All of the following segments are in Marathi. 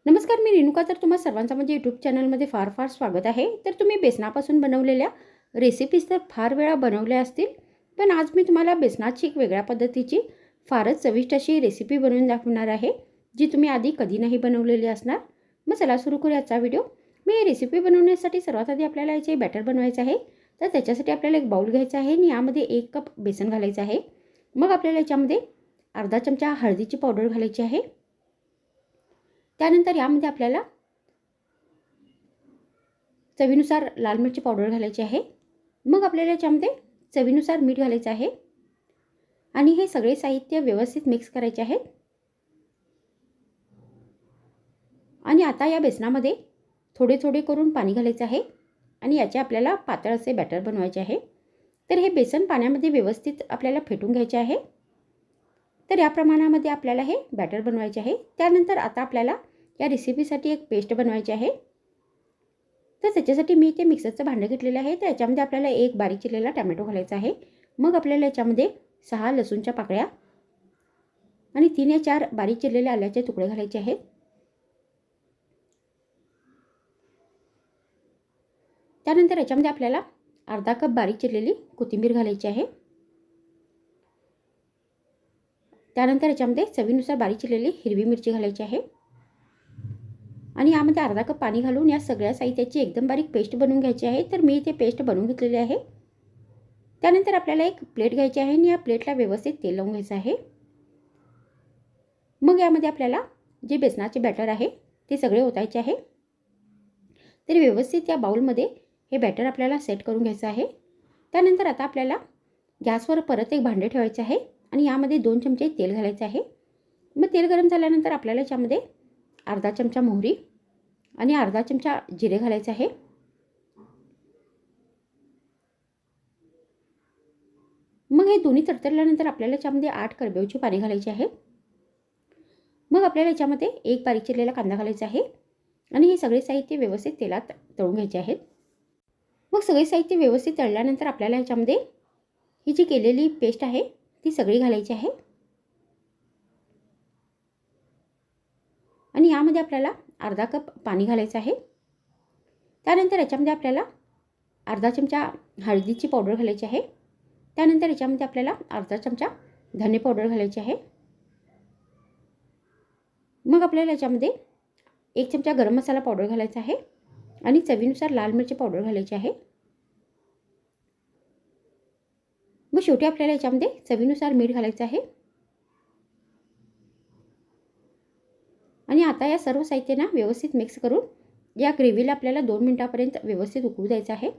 नमस्कार, मी रेणुका. तर तुम्हा सर्वांचं माझ्या यूट्यूब चॅनलमध्ये फार फार स्वागत आहे. तर तुम्ही बेसनापासून बनवलेल्या रेसिपीज तर फार वेळा बनवल्या असतील, पण आज मी तुम्हाला बेसनाची एक वेगळ्या पद्धतीची फारच चविष्ट अशी रेसिपी बनवून दाखवणार आहे, जी तुम्ही आधी कधी नाही बनवलेली असणार. मग चला सुरू करूया आजचा व्हिडिओ. मी ही रेसिपी बनवण्यासाठी सर्वात आधी आपल्याला याचे बॅटर बनवायचं आहे. तर त्याच्यासाठी आपल्याला एक बाउल घ्यायचा आहे आणि यामध्ये 1 कप बेसन घालायचं आहे. मग आपल्याला याच्यामध्ये अर्धा चमचा हळदीची पावडर घालायची आहे. त्यानंतर यामध्ये आपल्याला चवीनुसार लाल मिरची पावडर घालायची आहे. मग आपल्याला याच्यामध्ये चवीनुसार मीठ घालायचं आहे आणि हे सगळे साहित्य व्यवस्थित मिक्स करायचे आहे. आणि आता या बेसनामध्ये थोडे थोडे करून पाणी घालायचं आहे आणि याचे आपल्याला पातळ असे बॅटर बनवायचे आहे. तर हे बेसन पाण्यामध्ये व्यवस्थित आपल्याला फेटून घ्यायचे आहे. तर या प्रमाणामध्ये आपल्याला हे बॅटर बनवायचे आहे. त्यानंतर आता आपल्याला या रेसिपीसाठी एक पेस्ट बनवायची आहे. तर त्याच्यासाठी मी इथे मिक्सरचं भांडं घेतलेलं आहे. तर याच्यामध्ये आपल्याला एक बारीक चिरलेला टोमॅटो घालायचा आहे. मग आपल्याला याच्यामध्ये 6 लसूणच्या पाकळ्या आणि 3 या 4 बारीक चिरलेले आल्याचे तुकडे घालायचे आहेत. त्यानंतर याच्यामध्ये आपल्याला अर्धा कप बारीक चिरलेली कोथिंबीर घालायची आहे. त्यानंतर याच्यामध्ये चवीनुसार बारीक चिरलेली हिरवी मिरची घालायची आहे आणि यामध्ये अर्धा कप पाणी घालून या सगळ्या साहित्याची एकदम बारीक पेस्ट बनवून घ्यायची आहे. तर मी इथे पेस्ट बनवून घेतलेली आहे. त्यानंतर आपल्याला एक प्लेट घ्यायची आहे आणि या प्लेटला व्यवस्थित तेल लावून घ्यायचं आहे. मग यामध्ये आपल्याला जे बेसनाचे बॅटर आहे ते सगळे ओतायचे आहे. तर व्यवस्थित या बाउलमध्ये हे बॅटर आपल्याला सेट करून घ्यायचं आहे. त्यानंतर आता आपल्याला गॅसवर परत एक भांडे ठेवायचे आहे आणि यामध्ये 2 चमचे तेल घालायचे आहे. मग तेल गरम झाल्यानंतर आपल्याला याच्यामध्ये अर्धा चमचा मोहरी आणि अर्धा चमचा जिरे घालायचे आहे. मग हे दोन्ही तडतडल्यानंतर आपल्याला याच्यामध्ये 8 करडईची पाने घालायची आहे. मग आपल्याला याच्यामध्ये एक बारीक चिरलेला कांदा घालायचा आहे आणि हे सगळे साहित्य व्यवस्थित तेलात तळून घ्यायचे आहेत. मग सगळे साहित्य व्यवस्थित तळल्यानंतर आपल्याला याच्यामध्ये ही जी केलेली पेस्ट आहे ती सगळी घालायची आहे आणि यामध्ये आपल्याला अर्धा कप पाणी घालायचं आहे. त्यानंतर याच्यामध्ये आपल्याला अर्धा चमचा हळदीची पावडर घालायची आहे. त्यानंतर याच्यामध्ये आपल्याला अर्धा चमचा धने पावडर घालायची आहे. मग आपल्याला याच्यामध्ये 1 चमचा गरम मसाला पावडर घालायचा आहे आणि चवीनुसार लाल मिरची पावडर घालायची आहे. मग शेवटी आपल्याला याच्यामध्ये चवीनुसार मीठ घालायचं आहे आणि आता या सर्व साहित्यांना व्यवस्थित मिक्स करून या ग्रेव्हीला आपल्याला 2 मिनिटांपर्यंत व्यवस्थित उकळू द्यायचं आहे.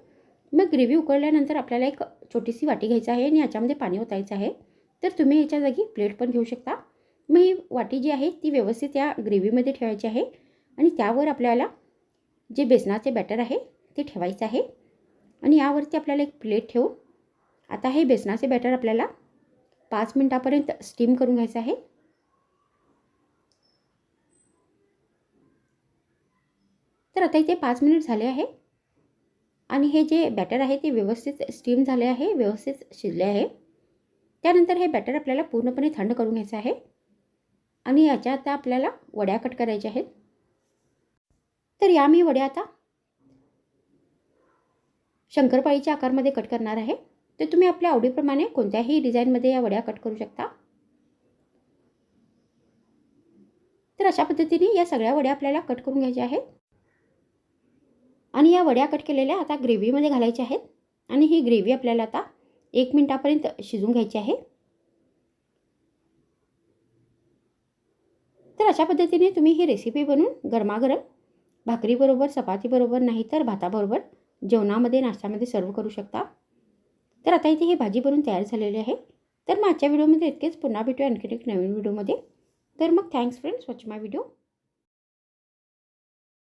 मग ग्रेव्ही उकळल्यानंतर आपल्याला एक छोटीशी वाटी घ्यायची आहे आणि याच्यामध्ये पाणी ओतायचं आहे. तर तुम्ही याच्या जागी प्लेट पण घेऊ शकता. मग ही वाटी जी आहे ती व्यवस्थित या ग्रेव्हीमध्ये ठेवायची आहे आणि त्यावर आपल्याला जे बेसनाचे बॅटर आहे ते ठेवायचं आहे आणि यावरती आपल्याला एक प्लेट ठेवून आता हे बेसनाचे बॅटर आपल्याला 5 मिनिटांपर्यंत स्टीम करून घ्यायचं आहे. तर आता इथे 5 मिनिट झाले आहे आणि हे जे बॅटर आहे ते व्यवस्थित स्टीम झाले आहे, व्यवस्थित शिजले आहे. त्यानंतर हे बॅटर आपल्याला पूर्णपणे थंड करून घ्यायचं आहे आणि याच्या आता आपल्याला वड्या कट करायच्या आहेत. तर या मी वड्या आता शंकरपाळीच्या आकारमध्ये कट करणार आहे. तर तुम्ही आपल्या आवडीप्रमाणे कोणत्याही डिझाईनमध्ये या वड्या कट करू शकता. तर अशा पद्धतीने या सगळ्या वड्या आपल्याला कट करून घ्यायच्या आहेत आणि या वड्या कट केलेल्या आता ग्रेव्हीमध्ये घालायच्या आहेत आणि ही ग्रेव्ही आपल्याला आता 1 मिनिटापर्यंत शिजून घ्यायची आहे. तर अशा पद्धतीने तुम्ही ही रेसिपी बनवून गरमागरम भाकरीबरोबर, चपातीबरोबर, नाही तर भाताबरोबर जेवणामध्ये, नाश्त्यामध्ये सर्व करू शकता. तर आता इथे ही भाजी बनवून तयार झालेली आहे. तर मग आजच्या व्हिडिओमध्ये इतकेच. पुन्हा भेटूया आणखी एक नवीन व्हिडिओमध्ये. तर मग थँक्स फ्रेंड्स, वॉच माय व्हिडिओ.